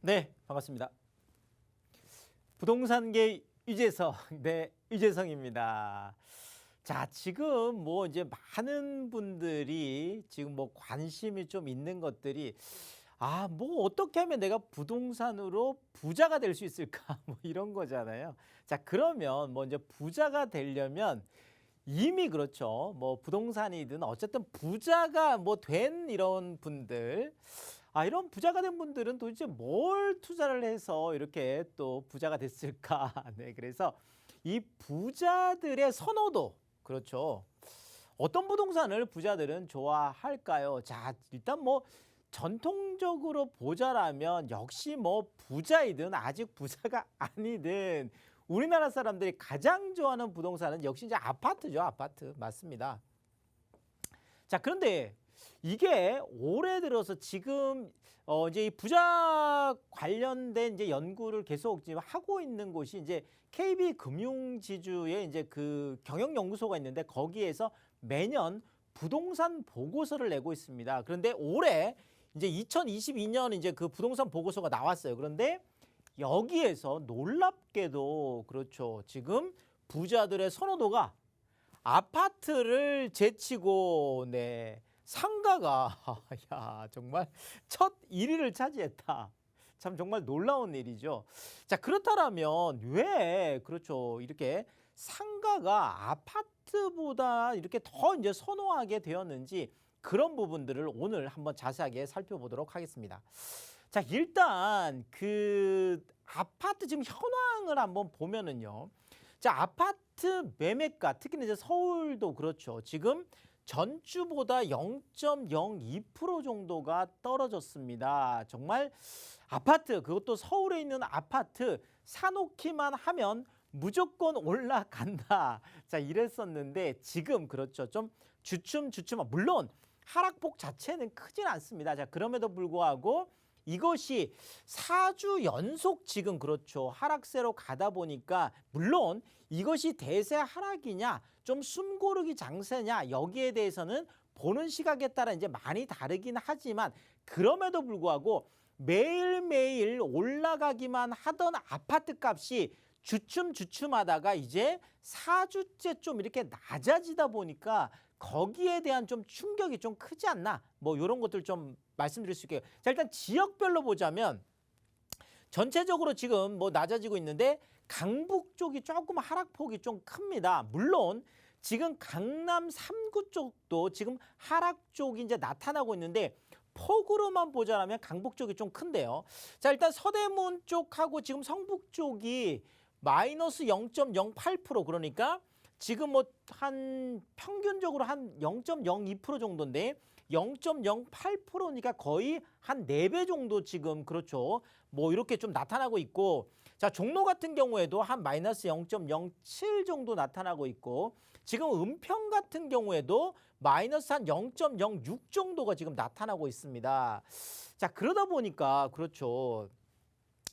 네, 반갑습니다. 부동산계 유재석, 네, 유재석입니다. 자, 지금 뭐 이제 많은 분들이 지금 뭐 관심이 좀 있는 것들이 뭐 어떻게 하면 내가 부동산으로 부자가 될 수 있을까? 뭐 이런 거잖아요. 자, 그러면 뭐 이제 부자가 되려면 이미 그렇죠. 뭐 부동산이든 어쨌든 부자가 뭐 된 이런 분들, 이런 부자가 된 분들은 도대체 뭘 투자를 해서 이렇게 또 부자가 됐을까? 네, 그래서 이 부자들의 선호도, 그렇죠. 어떤 부동산을 부자들은 좋아할까요? 자, 일단 뭐 전통적으로 보자라면 역시 뭐 부자이든 아직 부자가 아니든 우리나라 사람들이 가장 좋아하는 부동산은 역시 이제 아파트죠. 아파트. 맞습니다. 자, 그런데 이게 올해 들어서 지금 이제 이 부자 관련된 이제 연구를 계속 지금 하고 있는 곳이 이제 KB금융지주의 이제 그 경영연구소가 있는데 거기에서 매년 부동산 보고서를 내고 있습니다. 그런데 올해 이제 2022년 이제 그 부동산 보고서가 나왔어요. 그런데 여기에서 놀랍게도 그렇죠. 지금 부자들의 선호도가 아파트를 제치고 네 상가가 야 정말 첫 1위를 차지했다. 참 정말 놀라운 일이죠. 자, 그렇다면 왜 그렇죠 이렇게 상가가 아파트보다 이렇게 더 이제 선호하게 되었는지 그런 부분들을 오늘 한번 자세하게 살펴보도록 하겠습니다. 자, 일단 그 아파트 지금 현황을 한번 보면은요. 자, 아파트 매매가 특히나 이제 서울도 그렇죠. 지금 전주보다 0.02% 정도가 떨어졌습니다. 정말 아파트, 그것도 서울에 있는 아파트 사놓기만 하면 무조건 올라간다. 자, 이랬었는데 지금 그렇죠. 좀 주춤주춤, 물론 하락폭 자체는 크진 않습니다. 자, 그럼에도 불구하고 이것이 4주 연속 지금 그렇죠. 하락세로 가다 보니까 물론 이것이 대세 하락이냐 좀 숨고르기 장세냐 여기에 대해서는 보는 시각에 따라 이제 많이 다르긴 하지만 그럼에도 불구하고 매일매일 올라가기만 하던 아파트 값이 주춤주춤하다가 이제 4주째 좀 이렇게 낮아지다 보니까 거기에 대한 좀 충격이 좀 크지 않나 뭐 이런 것들 좀 말씀드릴 수 있게요. 자, 일단 지역별로 보자면 전체적으로 지금 뭐 낮아지고 있는데 강북 쪽이 조금 하락폭이 좀 큽니다. 물론 지금 강남 3구 쪽도 지금 하락 쪽이 이제 나타나고 있는데 폭으로만 보자면 강북 쪽이 좀 큰데요. 자, 일단 서대문 쪽하고 지금 성북 쪽이 마이너스 0.08% 그러니까 지금 뭐 한 평균적으로 한 0.02% 정도인데 0.08%니까 거의 한 4배 정도 지금 그렇죠. 뭐 이렇게 좀 나타나고 있고 자, 종로 같은 경우에도 한 마이너스 0.07 정도 나타나고 있고 지금 은평 같은 경우에도 마이너스 한 0.06 정도가 지금 나타나고 있습니다. 자, 그러다 보니까 그렇죠.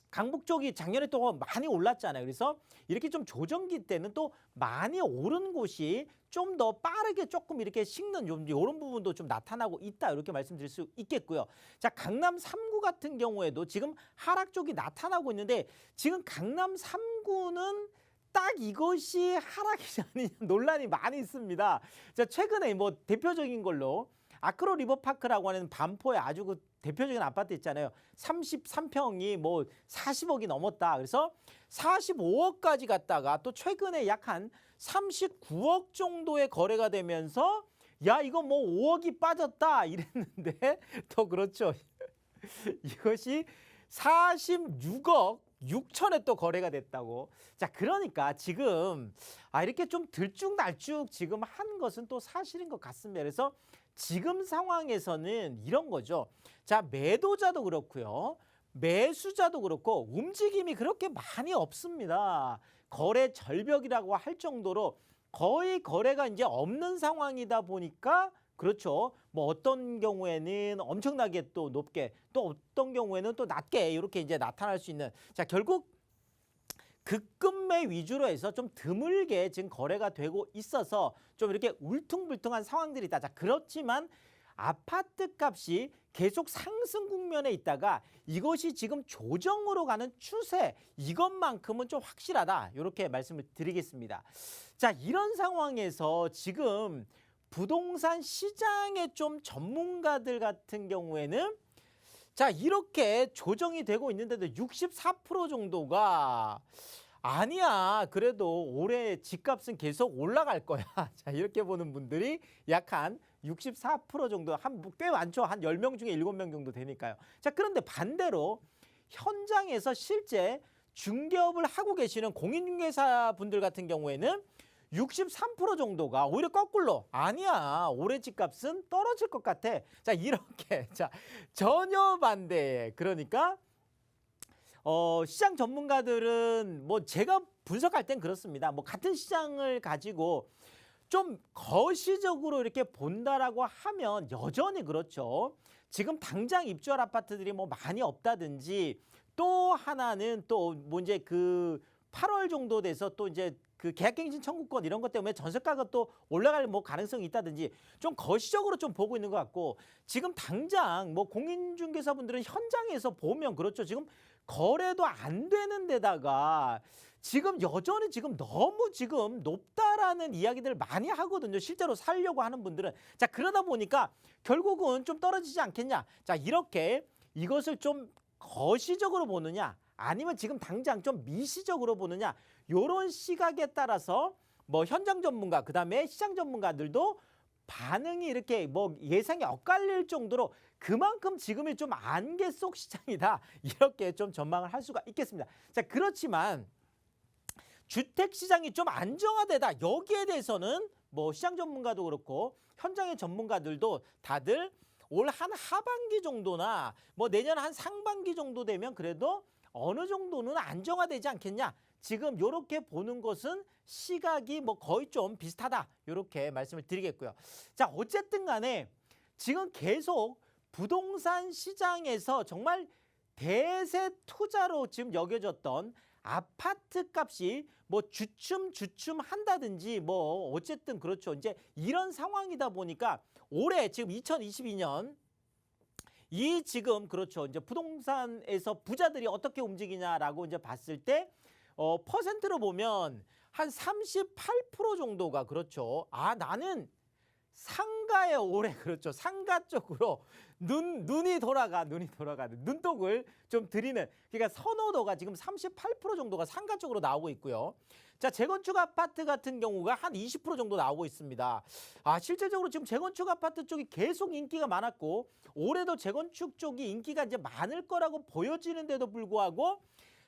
강북 쪽이 작년에 또 많이 올랐잖아요. 그래서 이렇게 좀 조정기 때는 또 많이 오른 곳이 좀 더 빠르게 조금 이렇게 식는 좀 이런 부분도 좀 나타나고 있다. 이렇게 말씀드릴 수 있겠고요. 자, 강남 3구 같은 경우에도 지금 하락 쪽이 나타나고 있는데 지금 강남 3구는 딱 이것이 하락이지 않느냐 논란이 많이 있습니다. 자, 최근에 뭐 대표적인 걸로 아크로 리버파크라고 하는 반포에 아주 그 대표적인 아파트 있잖아요. 33평이 뭐 40억이 넘었다. 그래서 45억까지 갔다가 또 최근에 약 한 39억 정도의 거래가 되면서 야, 이거 뭐 5억이 빠졌다 이랬는데 더 그렇죠. 이것이 46억 6천에 또 거래가 됐다고. 자, 그러니까 지금 이렇게 좀 들쭉날쭉 지금 한 것은 또 사실인 것 같습니다. 그래서 지금 상황에서는 이런 거죠. 자, 매도자도 그렇고요. 매수자도 그렇고 움직임이 그렇게 많이 없습니다. 거래 절벽이라고 할 정도로 거의 거래가 이제 없는 상황이다 보니까 그렇죠. 뭐 어떤 경우에는 엄청나게 또 높게 또 어떤 경우에는 또 낮게 이렇게 이제 나타날 수 있는 자, 결국 급급매 위주로 해서 좀 드물게 지금 거래가 되고 있어서 좀 이렇게 울퉁불퉁한 상황들이 있다. 자, 그렇지만 아파트 값이 계속 상승 국면에 있다가 이것이 지금 조정으로 가는 추세, 이것만큼은 좀 확실하다. 이렇게 말씀을 드리겠습니다. 자, 이런 상황에서 지금 부동산 시장의 좀 전문가들 같은 경우에는 자, 이렇게 조정이 되고 있는데도 64% 정도가 아니야, 그래도 올해 집값은 계속 올라갈 거야. 자, 이렇게 보는 분들이 약 한 64% 정도, 꽤 많죠. 한 10명 중에 7명 정도 되니까요. 자, 그런데 반대로 현장에서 실제 중개업을 하고 계시는 공인중개사 분들 같은 경우에는 63% 정도가 오히려 거꾸로 아니야, 올해 집값은 떨어질 것 같아. 자, 이렇게 자 전혀 반대. 그러니까 시장 전문가들은 뭐 제가 분석할 땐 그렇습니다. 뭐 같은 시장을 가지고 좀 거시적으로 이렇게 본다라고 하면 여전히 그렇죠. 지금 당장 입주할 아파트들이 뭐 많이 없다든지, 또 하나는 또 뭐 이제 그 8월 정도 돼서 또 이제 그 계약갱신 청구권 이런 것 때문에 전세가가 또 올라갈 뭐 가능성이 있다든지 좀 거시적으로 좀 보고 있는 것 같고, 지금 당장 뭐 공인중개사분들은 현장에서 보면 그렇죠. 지금 거래도 안 되는 데다가 지금 여전히 지금 너무 지금 높다라는 이야기들 많이 하거든요. 실제로 살려고 하는 분들은. 자, 그러다 보니까 결국은 좀 떨어지지 않겠냐. 자, 이렇게 이것을 좀 거시적으로 보느냐, 아니면 지금 당장 좀 미시적으로 보느냐, 요런 시각에 따라서 뭐 현장 전문가, 그다음에 시장 전문가들도 반응이 이렇게 뭐 예상이 엇갈릴 정도로 그만큼 지금이 좀 안개 속 시장이다, 이렇게 좀 전망을 할 수가 있겠습니다. 자, 그렇지만 주택 시장이 좀 안정화되다, 여기에 대해서는 뭐 시장 전문가도 그렇고 현장의 전문가들도 다들 올 한 하반기 정도나 뭐 내년 한 상반기 정도 되면 그래도 어느 정도는 안정화되지 않겠냐, 지금 이렇게 보는 것은 시각이 뭐 거의 좀 비슷하다, 이렇게 말씀을 드리겠고요. 자, 어쨌든 간에 지금 계속 부동산 시장에서 정말 대세 투자로 지금 여겨졌던 아파트 값이 뭐 주춤 한다든지 뭐 어쨌든 그렇죠. 이제 이런 상황이다 보니까 올해 지금 2022년 이 지금 그렇죠. 이제 부동산에서 부자들이 어떻게 움직이냐라고 이제 봤을 때 퍼센트로 보면 한 38% 정도가 그렇죠. 아, 나는 상가에 올해 그렇죠. 상가 쪽으로 눈이 돌아가는 눈독을 좀 들이는, 그러니까 선호도가 지금 38% 정도가 상가 쪽으로 나오고 있고요. 자, 재건축 아파트 같은 경우가 한 20% 정도 나오고 있습니다. 아, 실질적으로 지금 재건축 아파트 쪽이 계속 인기가 많았고 올해도 재건축 쪽이 인기가 이제 많을 거라고 보여지는데도 불구하고,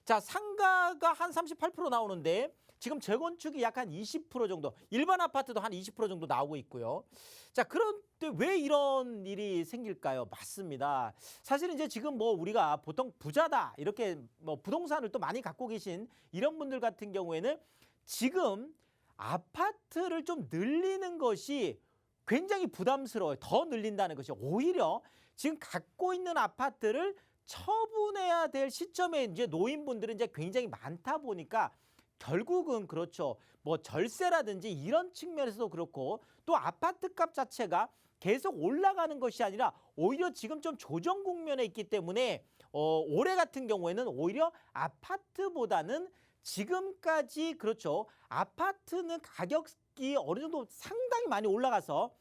자, 상가가 한 38% 나오는데 지금 재건축이 약 한 20% 정도, 일반 아파트도 한 20% 정도 나오고 있고요. 자, 그런데 왜 이런 일이 생길까요? 맞습니다. 사실은 이제 지금 뭐 우리가 보통 부자다, 이렇게 뭐 부동산을 또 많이 갖고 계신 이런 분들 같은 경우에는 지금 아파트를 좀 늘리는 것이 굉장히 부담스러워요. 더 늘린다는 것이 오히려 지금 갖고 있는 아파트를 처분해야 될 시점에 이제 노인분들은 이제 굉장히 많다 보니까 결국은 그렇죠. 뭐 절세라든지 이런 측면에서도 그렇고, 또 아파트 값 자체가 계속 올라가는 것이 아니라 오히려 지금 좀 조정 국면에 있기 때문에 올해 같은 경우에는 오히려 아파트보다는 지금까지 그렇죠. 아파트는 가격이 어느 정도 상당히 많이 올라가서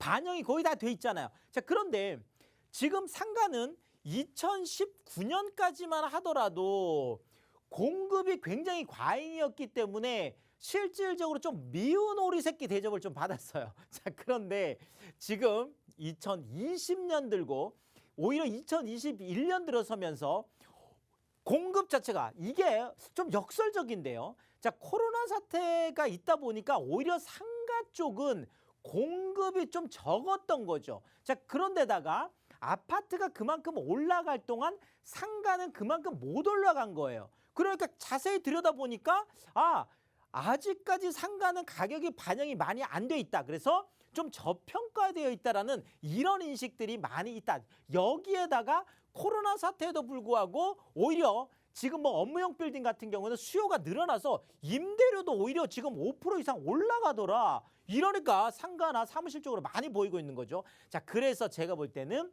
반영이 거의 다 돼 있잖아요. 자, 그런데 지금 상가는 2019년까지만 하더라도 공급이 굉장히 과잉이었기 때문에 실질적으로 좀 미운 오리 새끼 대접을 좀 받았어요. 자, 그런데 지금 2020년 들고 오히려 2021년 들어서면서 공급 자체가 이게 좀 역설적인데요. 자, 코로나 사태가 있다 보니까 오히려 상가 쪽은 공급이 좀 적었던 거죠. 자, 그런데다가 아파트가 그만큼 올라갈 동안 상가는 그만큼 못 올라간 거예요. 그러니까 자세히 들여다보니까 아직까지 상가는 가격이 반영이 많이 안 돼 있다. 그래서 좀 저평가되어 있다라는 이런 인식들이 많이 있다. 여기에다가 코로나 사태에도 불구하고 오히려 지금 뭐 업무용 빌딩 같은 경우는 수요가 늘어나서 임대료도 오히려 지금 5% 이상 올라가더라. 이러니까 상가나 사무실 쪽으로 많이 보이고 있는 거죠. 자, 그래서 제가 볼 때는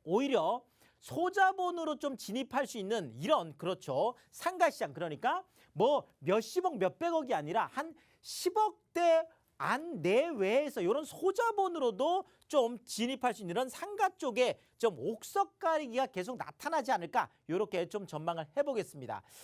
오히려 소자본으로 좀 진입할 수 있는 이런 그렇죠. 상가 시장 그러니까 뭐 몇십억 몇백억이 아니라 한 10억대 안 내외에서 이런 소자본으로도 좀 진입할 수 있는 이런 상가 쪽에 좀 옥석 가리기가 계속 나타나지 않을까 이렇게 좀 전망을 해보겠습니다.